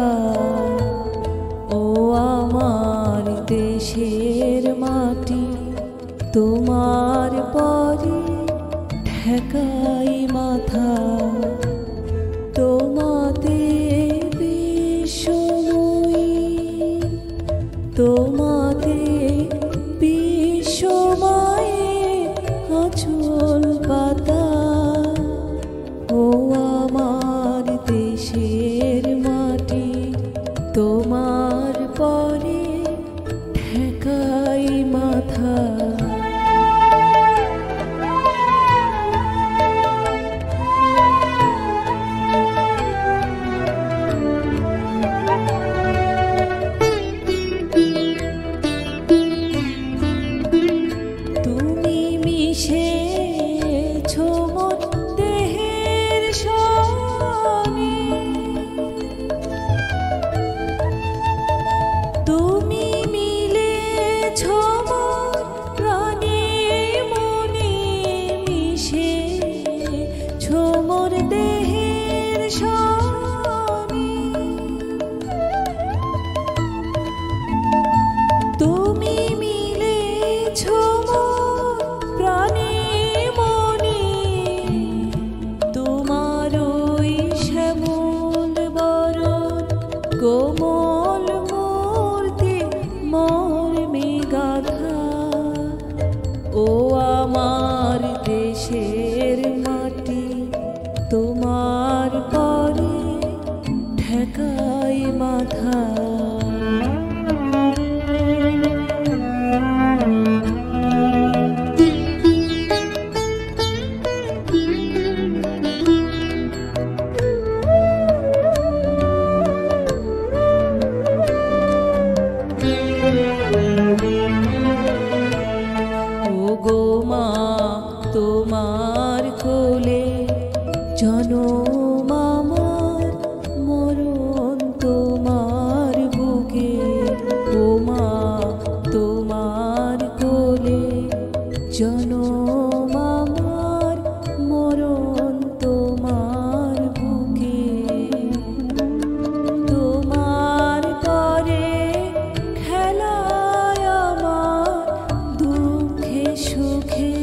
মাথা। ও আমার দেশের মাটি, তোমার পরে ঠেকাই মাথা। তোমাতে বিশ্বময়ী, তোমাতে বিশ্বমায়ের আঁচল পাতা। ও আমার দেশের মাটি, তোমার পরে ঠেকাই মাথা। তুমি মিশেছো মোর দেহের সনে, তুমি মিলেছো মোর প্রাণে মনে, মিশেছো মোর দেহের সনে। তুমি মিলেছো মোর প্রাণে মনে, তোমার ওই শ্যামল বরণ কোমল মূর্তি মর্মে গাথা। ও আমার দেশের মাটি, তোমার পরে ঠেকাই মাথা। ও গো মা, তোমার কোলে জনম আমার, মরণ তোমার বুকে। ও মা, তোমার কোলে জনম আমার, মরণ তোমার বুকে। তোমার পরে খেলায় আমার দুঃখে সুখে,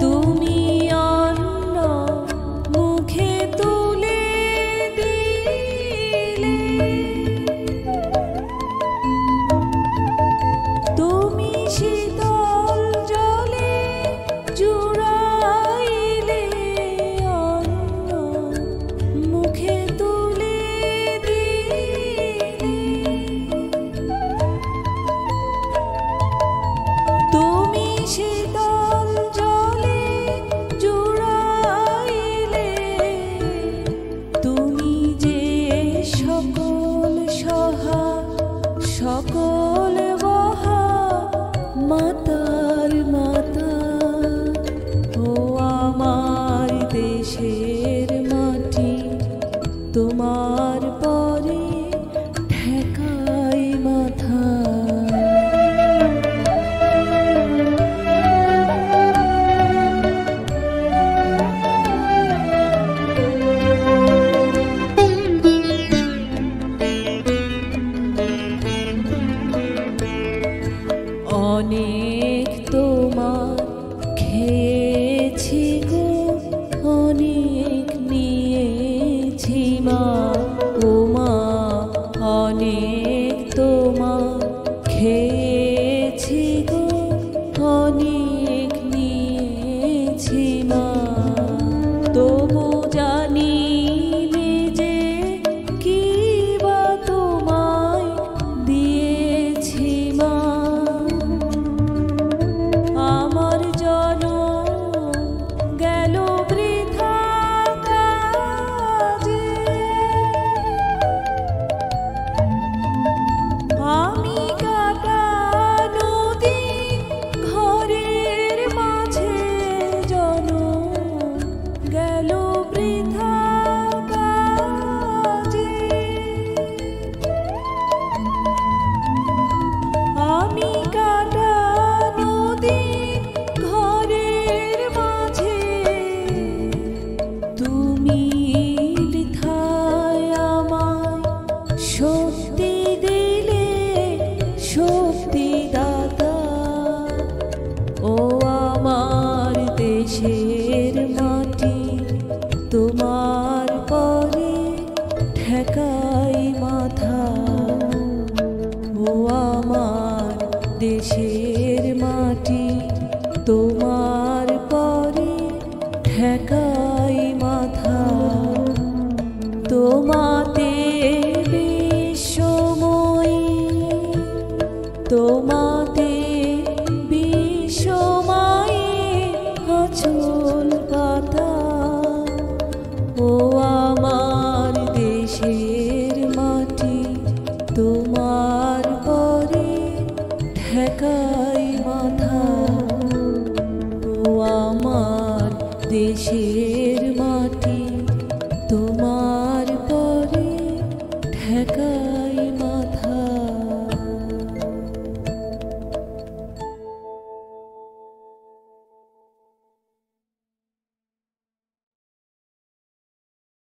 তুমি অন্ন মুখে তুলে দিলে। তুমি শীতল জলে জুড়াইলে, অন্ন মুখে তুলে দিলে। তুমি শীতল জলে জুড়াইলে, তুমি যে সকল সহা সকল বহা মাতার মাতা। ও আমার দেশের মাটি, তোমার পরে ঠেকাই মাথা। অনেক তোমার খেয়েছি গো, অনেক নিয়েছি মা। ও মা, অনেক তোমার খেয়েছি গো, অনেক নিয়েছি মা। তবু জানি যে কি বা তোমায় দিয়েছি মা। আমার জনম গেল বৃথা কাজে, আমি কাটানো দিন ঘরের মাঝে, জনম গেল বৃথা কাজে। আমি কাটানো দিন ঘরের মাঝে, তুমি বৃথায় তোমার পরে ঠেকাই মাথা। ও আমার দেশের মাটি, তোমার পরে ঠেকাই মাথা। তোমাতে বিশ্বময়ী, তোমাতে বিশ্বময়ী আঁচল পাতা। ও